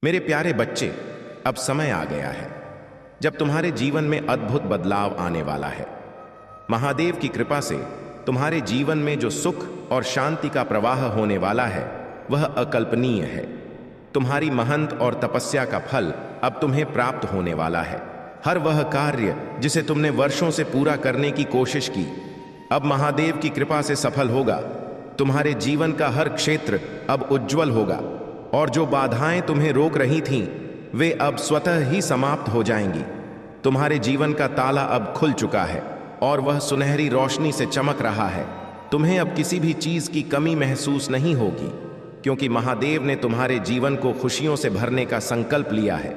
मेरे प्यारे बच्चे, अब समय आ गया है जब तुम्हारे जीवन में अद्भुत बदलाव आने वाला है। महादेव की कृपा से तुम्हारे जीवन में जो सुख और शांति का प्रवाह होने वाला है वह अकल्पनीय है। तुम्हारी मेहनत और तपस्या का फल अब तुम्हें प्राप्त होने वाला है। हर वह कार्य जिसे तुमने वर्षों से पूरा करने की कोशिश की अब महादेव की कृपा से सफल होगा। तुम्हारे जीवन का हर क्षेत्र अब उज्जवल होगा और जो बाधाएं तुम्हें रोक रही थीं वे अब स्वतः ही समाप्त हो जाएंगी। तुम्हारे जीवन का ताला अब खुल चुका है और वह सुनहरी रोशनी से चमक रहा है। तुम्हें अब किसी भी चीज की कमी महसूस नहीं होगी क्योंकि महादेव ने तुम्हारे जीवन को खुशियों से भरने का संकल्प लिया है।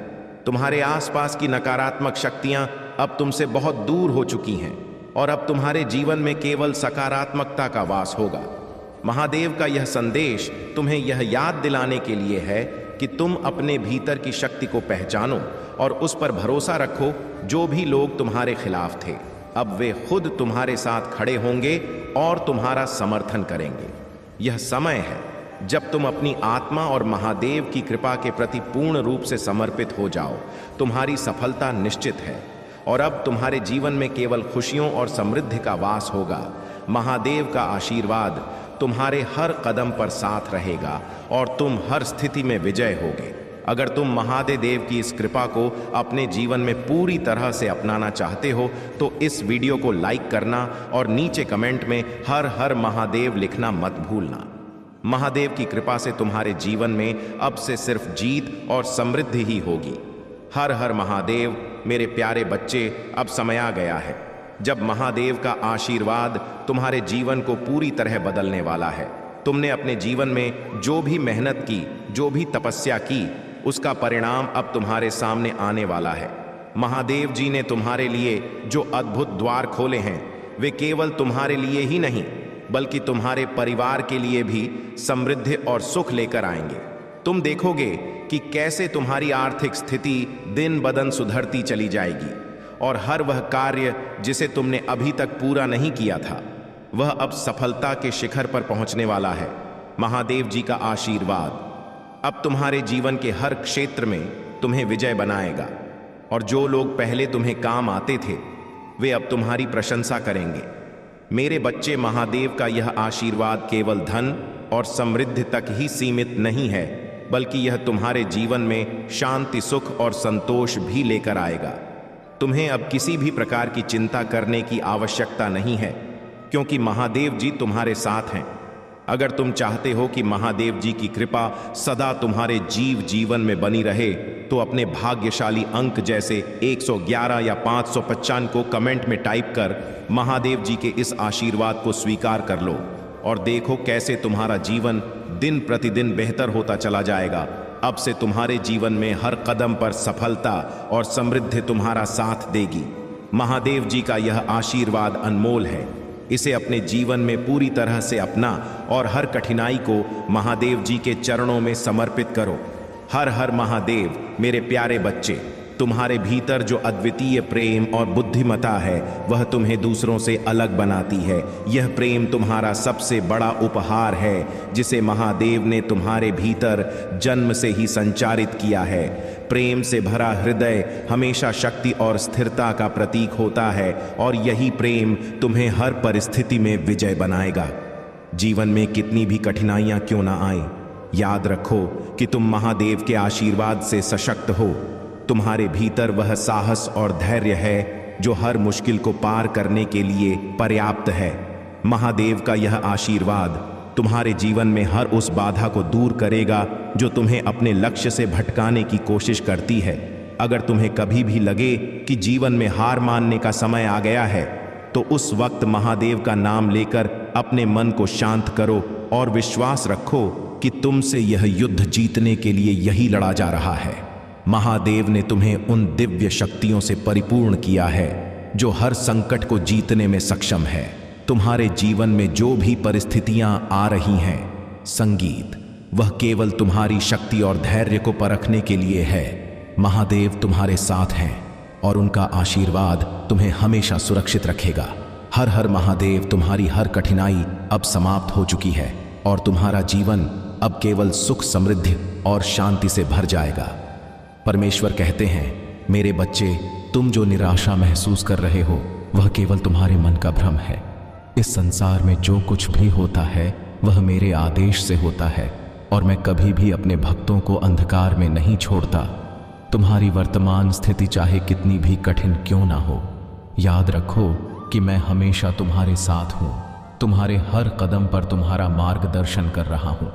तुम्हारे आसपास की नकारात्मक शक्तियां अब तुमसे बहुत दूर हो चुकी हैं और अब तुम्हारे जीवन में केवल सकारात्मकता का वास होगा। महादेव का यह संदेश तुम्हें यह याद दिलाने के लिए है कि तुम अपने भीतर की शक्ति को पहचानो और उस पर भरोसा रखो। जो भी लोग तुम्हारे खिलाफ थे अब वे खुद तुम्हारे साथ खड़े होंगे और तुम्हारा समर्थन करेंगे। यह समय है जब तुम अपनी आत्मा और महादेव की कृपा के प्रति पूर्ण रूप से समर्पित हो जाओ। तुम्हारी सफलता निश्चित है और अब तुम्हारे जीवन में केवल खुशियों और समृद्धि का वास होगा। महादेव का आशीर्वाद तुम्हारे हर कदम पर साथ रहेगा और तुम हर स्थिति में विजय होगे। अगर तुम महादेव की इस कृपा को अपने जीवन में पूरी तरह से अपनाना चाहते हो तो इस वीडियो को लाइक करना और नीचे कमेंट में हर हर महादेव लिखना मत भूलना। महादेव की कृपा से तुम्हारे जीवन में अब से सिर्फ जीत और समृद्धि ही होगी। हर हर महादेव। मेरे प्यारे बच्चे, अब समय आ गया है जब महादेव का आशीर्वाद तुम्हारे जीवन को पूरी तरह बदलने वाला है। तुमने अपने जीवन में जो भी मेहनत की, जो भी तपस्या की, उसका परिणाम अब तुम्हारे सामने आने वाला है। महादेव जी ने तुम्हारे लिए जो अद्भुत द्वार खोले हैं वे केवल तुम्हारे लिए ही नहीं बल्कि तुम्हारे परिवार के लिए भी समृद्धि और सुख लेकर आएंगे। तुम देखोगे कि कैसे तुम्हारी आर्थिक स्थिति दिन ब दिन सुधरती चली जाएगी और हर वह कार्य जिसे तुमने अभी तक पूरा नहीं किया था वह अब सफलता के शिखर पर पहुंचने वाला है। महादेव जी का आशीर्वाद अब तुम्हारे जीवन के हर क्षेत्र में तुम्हें विजय बनाएगा और जो लोग पहले तुम्हें काम आते थे वे अब तुम्हारी प्रशंसा करेंगे। मेरे बच्चे, महादेव का यह आशीर्वाद केवल धन और समृद्धि तक ही सीमित नहीं है बल्कि यह तुम्हारे जीवन में शांति, सुख और संतोष भी लेकर आएगा। तुम्हें अब किसी भी प्रकार की चिंता करने की आवश्यकता नहीं है क्योंकि महादेव जी तुम्हारे साथ हैं। अगर तुम चाहते हो कि महादेव जी की कृपा सदा तुम्हारे जीवन में बनी रहे तो अपने भाग्यशाली अंक जैसे 111 या 555 को कमेंट में टाइप कर महादेव जी के इस आशीर्वाद को स्वीकार कर लो और देखो कैसे तुम्हारा जीवन दिन प्रतिदिन बेहतर होता चला जाएगा। अब से तुम्हारे जीवन में हर कदम पर सफलता और समृद्धि तुम्हारा साथ देगी। महादेव जी का यह आशीर्वाद अनमोल है। इसे अपने जीवन में पूरी तरह से अपना और हर कठिनाई को महादेव जी के चरणों में समर्पित करो। हर हर महादेव। मेरे प्यारे बच्चे, तुम्हारे भीतर जो अद्वितीय प्रेम और बुद्धिमता है वह तुम्हें दूसरों से अलग बनाती है। यह प्रेम तुम्हारा सबसे बड़ा उपहार है जिसे महादेव ने तुम्हारे भीतर जन्म से ही संचारित किया है। प्रेम से भरा हृदय हमेशा शक्ति और स्थिरता का प्रतीक होता है और यही प्रेम तुम्हें हर परिस्थिति में विजय बनाएगा। जीवन में कितनी भी कठिनाइयां क्यों ना आए, याद रखो कि तुम महादेव के आशीर्वाद से सशक्त हो। तुम्हारे भीतर वह साहस और धैर्य है जो हर मुश्किल को पार करने के लिए पर्याप्त है। महादेव का यह आशीर्वाद तुम्हारे जीवन में हर उस बाधा को दूर करेगा जो तुम्हें अपने लक्ष्य से भटकाने की कोशिश करती है। अगर तुम्हें कभी भी लगे कि जीवन में हार मानने का समय आ गया है तो उस वक्त महादेव का नाम लेकर अपने मन को शांत करो और विश्वास रखो कि तुमसे यह युद्ध जीतने के लिए यही लड़ा जा रहा है। महादेव ने तुम्हें उन दिव्य शक्तियों से परिपूर्ण किया है जो हर संकट को जीतने में सक्षम है। तुम्हारे जीवन में जो भी परिस्थितियां आ रही हैं, संगीत, वह केवल तुम्हारी शक्ति और धैर्य को परखने के लिए है। महादेव तुम्हारे साथ हैं और उनका आशीर्वाद तुम्हें हमेशा सुरक्षित रखेगा। हर हर महादेव। तुम्हारी हर कठिनाई अब समाप्त हो चुकी है और तुम्हारा जीवन अब केवल सुख, समृद्धि और शांति से भर जाएगा। परमेश्वर कहते हैं, मेरे बच्चे, तुम जो निराशा महसूस कर रहे हो वह केवल तुम्हारे मन का भ्रम है। इस संसार में जो कुछ भी होता है वह मेरे आदेश से होता है और मैं कभी भी अपने भक्तों को अंधकार में नहीं छोड़ता। तुम्हारी वर्तमान स्थिति चाहे कितनी भी कठिन क्यों ना हो, याद रखो कि मैं हमेशा तुम्हारे साथ हूँ। तुम्हारे हर कदम पर तुम्हारा मार्गदर्शन कर रहा हूँ।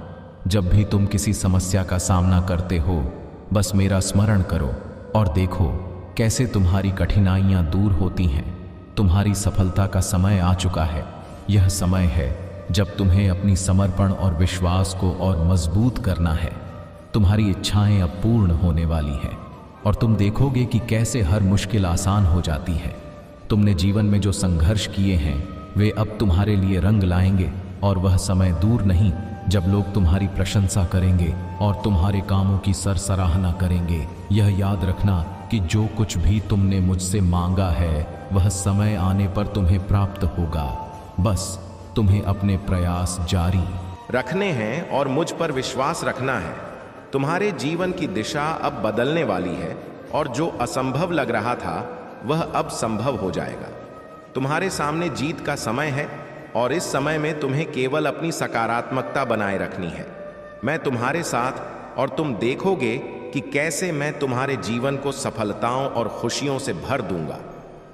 जब भी तुम किसी समस्या का सामना करते हो, बस मेरा स्मरण करो और देखो कैसे तुम्हारी कठिनाइयाँ दूर होती हैं। तुम्हारी सफलता का समय आ चुका है। यह समय है जब तुम्हें अपनी समर्पण और विश्वास को और मजबूत करना है। तुम्हारी इच्छाएं अब पूर्ण होने वाली हैं और तुम देखोगे कि कैसे हर मुश्किल आसान हो जाती है। तुमने जीवन में जो संघर्ष किए हैं वे अब तुम्हारे लिए रंग लाएंगे और वह समय दूर नहीं जब लोग तुम्हारी प्रशंसा करेंगे और तुम्हारे कामों की सराहना करेंगे। यह याद रखना कि जो कुछ भी तुमने मुझसे मांगा है वह समय आने पर तुम्हें प्राप्त होगा। बस तुम्हें अपने प्रयास जारी रखने हैं और मुझ पर विश्वास रखना है। तुम्हारे जीवन की दिशा अब बदलने वाली है और जो असंभव लग रहा था वह अब संभव हो जाएगा। तुम्हारे सामने जीत का समय है और इस समय में तुम्हें केवल अपनी सकारात्मकता बनाए रखनी है। मैं तुम्हारे साथ और तुम देखोगे कि कैसे मैं तुम्हारे जीवन को सफलताओं और खुशियों से भर दूंगा।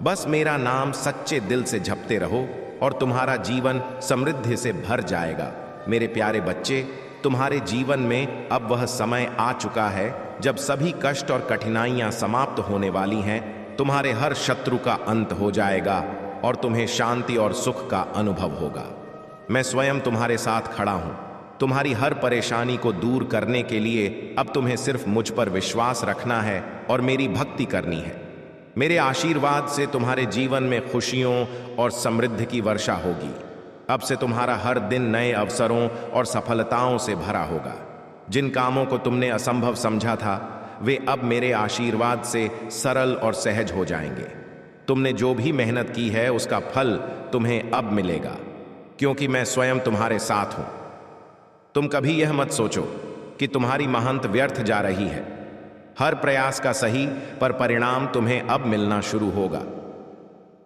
बस मेरा नाम सच्चे दिल से जपते रहो और तुम्हारा जीवन समृद्धि से भर जाएगा। मेरे प्यारे बच्चे, तुम्हारे जीवन में अब वह समय आ चुका है जब सभी कष्ट और कठिनाइयां समाप्त होने वाली हैं। तुम्हारे हर शत्रु का अंत हो जाएगा और तुम्हें शांति और सुख का अनुभव होगा। मैं स्वयं तुम्हारे साथ खड़ा हूं। तुम्हारी हर परेशानी को दूर करने के लिए अब तुम्हें सिर्फ मुझ पर विश्वास रखना है और मेरी भक्ति करनी है। मेरे आशीर्वाद से तुम्हारे जीवन में खुशियों और समृद्धि की वर्षा होगी। अब से तुम्हारा हर दिन नए अवसरों और सफलताओं से भरा होगा। जिन कामों को तुमने असंभव समझा था वे अब मेरे आशीर्वाद से सरल और सहज हो जाएंगे। तुमने जो भी मेहनत की है उसका फल तुम्हें अब मिलेगा, क्योंकि मैं स्वयं तुम्हारे साथ हूं। तुम कभी यह मत सोचो कि तुम्हारी मेहनत व्यर्थ जा रही है। हर प्रयास का सही पर परिणाम तुम्हें अब मिलना शुरू होगा।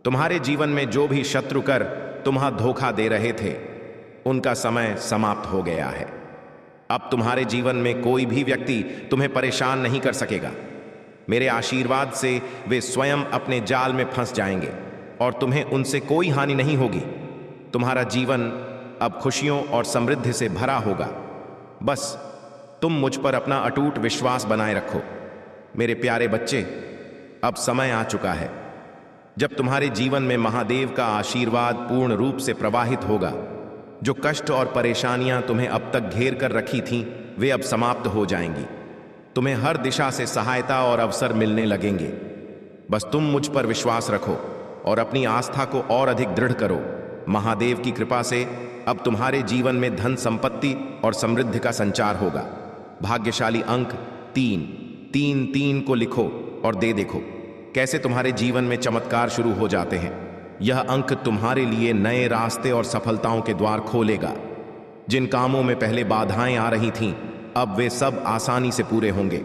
तुम्हारे जीवन में जो भी शत्रु कर तुम्हें धोखा दे रहे थे उनका समय समाप्त हो गया है। अब तुम्हारे जीवन में कोई भी व्यक्ति तुम्हें परेशान नहीं कर सकेगा। मेरे आशीर्वाद से वे स्वयं अपने जाल में फंस जाएंगे और तुम्हें उनसे कोई हानि नहीं होगी। तुम्हारा जीवन अब खुशियों और समृद्धि से भरा होगा। बस तुम मुझ पर अपना अटूट विश्वास बनाए रखो। मेरे प्यारे बच्चे, अब समय आ चुका है जब तुम्हारे जीवन में महादेव का आशीर्वाद पूर्ण रूप से प्रवाहित होगा। जो कष्ट और परेशानियां तुम्हें अब तक घेर कर रखी थीं, वे अब समाप्त हो जाएंगी। तुम्हें हर दिशा से सहायता और अवसर मिलने लगेंगे। बस तुम मुझ पर विश्वास रखो और अपनी आस्था को और अधिक दृढ़ करो। महादेव की कृपा से अब तुम्हारे जीवन में धन, संपत्ति और समृद्धि का संचार होगा। भाग्यशाली अंक 3, 3, 3 को लिखो और दे देखो कैसे तुम्हारे जीवन में चमत्कार शुरू हो जाते हैं। यह अंक तुम्हारे लिए नए रास्ते और सफलताओं के द्वार खोलेगा। जिन कामों में पहले बाधाएं आ रही थीं, अब वे सब आसानी से पूरे होंगे।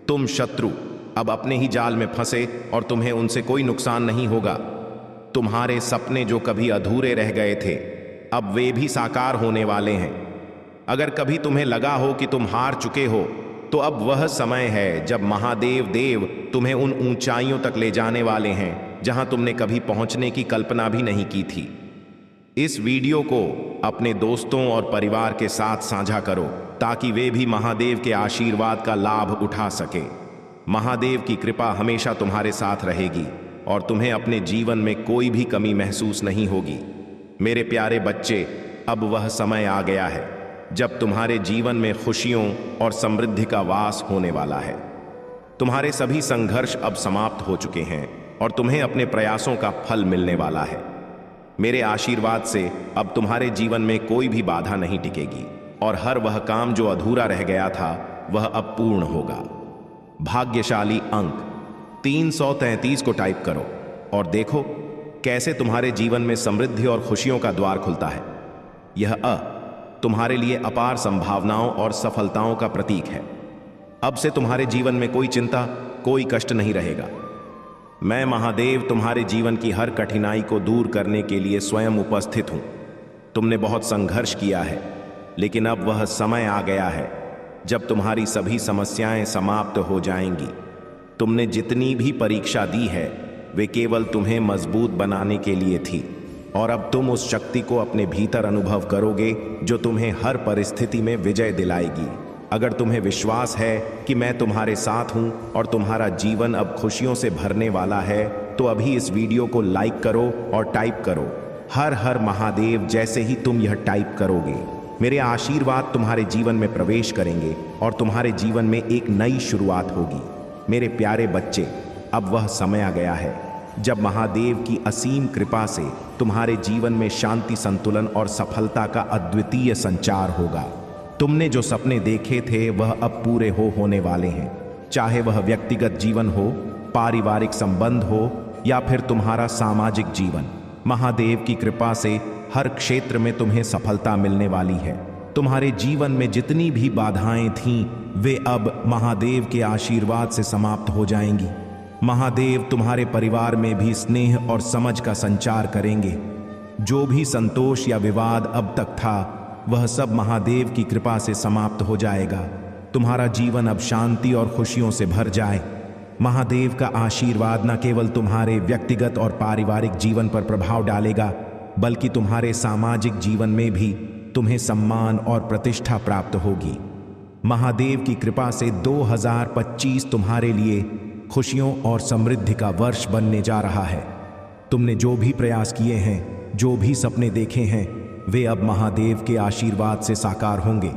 तुम शत्रु अब अपने ही जाल में फंसे और तुम्हें उनसे कोई नुकसान नहीं होगा। तुम्हारे सपने जो कभी अधूरे रह गए थे, अब वे भी साकार होने वाले हैं। अगर कभी तुम्हें लगा हो कि तुम हार चुके हो, तो अब वह समय है जब महादेव देव तुम्हें उन ऊंचाइयों तक ले जाने वाले हैं जहां तुमने कभी पहुंचने की कल्पना भी नहीं की थी। इस वीडियो को अपने दोस्तों और परिवार के साथ साझा करो ताकि वे भी महादेव के आशीर्वाद का लाभ उठा सके। महादेव की कृपा हमेशा तुम्हारे साथ रहेगी और तुम्हें अपने जीवन में कोई भी कमी महसूस नहीं होगी। मेरे प्यारे बच्चे, अब वह समय आ गया है जब तुम्हारे जीवन में खुशियों और समृद्धि का वास होने वाला है। तुम्हारे सभी संघर्ष अब समाप्त हो चुके हैं और तुम्हें अपने प्रयासों का फल मिलने वाला है। मेरे आशीर्वाद से अब तुम्हारे जीवन में कोई भी बाधा नहीं टिकेगी और हर वह काम जो अधूरा रह गया था वह अब पूर्ण होगा। भाग्यशाली अंक 333 को टाइप करो और देखो कैसे तुम्हारे जीवन में समृद्धि और खुशियों का द्वार खुलता है। यह तुम्हारे लिए अपार संभावनाओं और सफलताओं का प्रतीक है। अब से तुम्हारे जीवन में कोई चिंता, कोई कष्ट नहीं रहेगा। मैं महादेव तुम्हारे जीवन की हर कठिनाई को दूर करने के लिए स्वयं उपस्थित हूं। तुमने बहुत संघर्ष किया है, लेकिन अब वह समय आ गया है जब तुम्हारी सभी समस्याएं समाप्त हो जाएंगी। तुमने जितनी भी परीक्षा दी है वे केवल तुम्हें मजबूत बनाने के लिए थी, और अब तुम उस शक्ति को अपने भीतर अनुभव करोगे जो तुम्हें हर परिस्थिति में विजय दिलाएगी। अगर तुम्हें विश्वास है कि मैं तुम्हारे साथ हूं और तुम्हारा जीवन अब खुशियों से भरने वाला है, तो अभी इस वीडियो को लाइक करो और टाइप करो हर हर महादेव। जैसे ही तुम यह टाइप करोगे, मेरे आशीर्वाद तुम्हारे जीवन में प्रवेश करेंगे और तुम्हारे जीवन में एक नई शुरुआत होगी। मेरे प्यारे बच्चे, अब वह समय आ गया है जब महादेव की असीम कृपा से तुम्हारे जीवन में शांति, संतुलन और सफलता का अद्वितीय संचार होगा। तुमने जो सपने देखे थे वह अब पूरे होने वाले हैं। चाहे वह व्यक्तिगत जीवन हो, पारिवारिक संबंध हो या फिर तुम्हारा सामाजिक जीवन, महादेव की कृपा से हर क्षेत्र में तुम्हें सफलता मिलने वाली है। तुम्हारे जीवन में जितनी भी बाधाएं थीं, वे अब महादेव के आशीर्वाद से समाप्त हो जाएंगी। महादेव तुम्हारे परिवार में भी स्नेह और समझ का संचार करेंगे। जो भी संतोष या विवाद अब तक था, वह सब महादेव की कृपा से समाप्त हो जाएगा। तुम्हारा जीवन अब शांति और खुशियों से भर जाए। महादेव का आशीर्वाद न केवल तुम्हारे व्यक्तिगत और पारिवारिक जीवन पर प्रभाव डालेगा, बल्कि तुम्हारे सामाजिक जीवन में भी तुम्हें सम्मान और प्रतिष्ठा प्राप्त होगी। महादेव की कृपा से 2025 तुम्हारे लिए खुशियों और समृद्धि का वर्ष बनने जा रहा है। तुमने जो भी प्रयास किए हैं, जो भी सपने देखे हैं, वे अब महादेव के आशीर्वाद से साकार होंगे।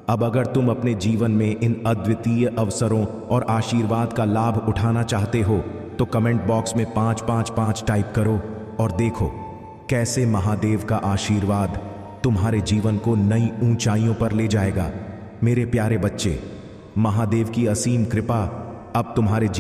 अब अगर तुम अपने जीवन में इन अद्वितीय अवसरों और आशीर्वाद का लाभ उठाना चाहते हो, तो कमेंट बॉक्स में 555 टाइप करो और देखो कैसे महादेव का आशीर्वाद तुम्हारे जीवन को नई ऊंचाइयों पर ले जाएगा। मेरे प्यारे बच्चे, महादेव की असीम कृपा अब तुम्हारे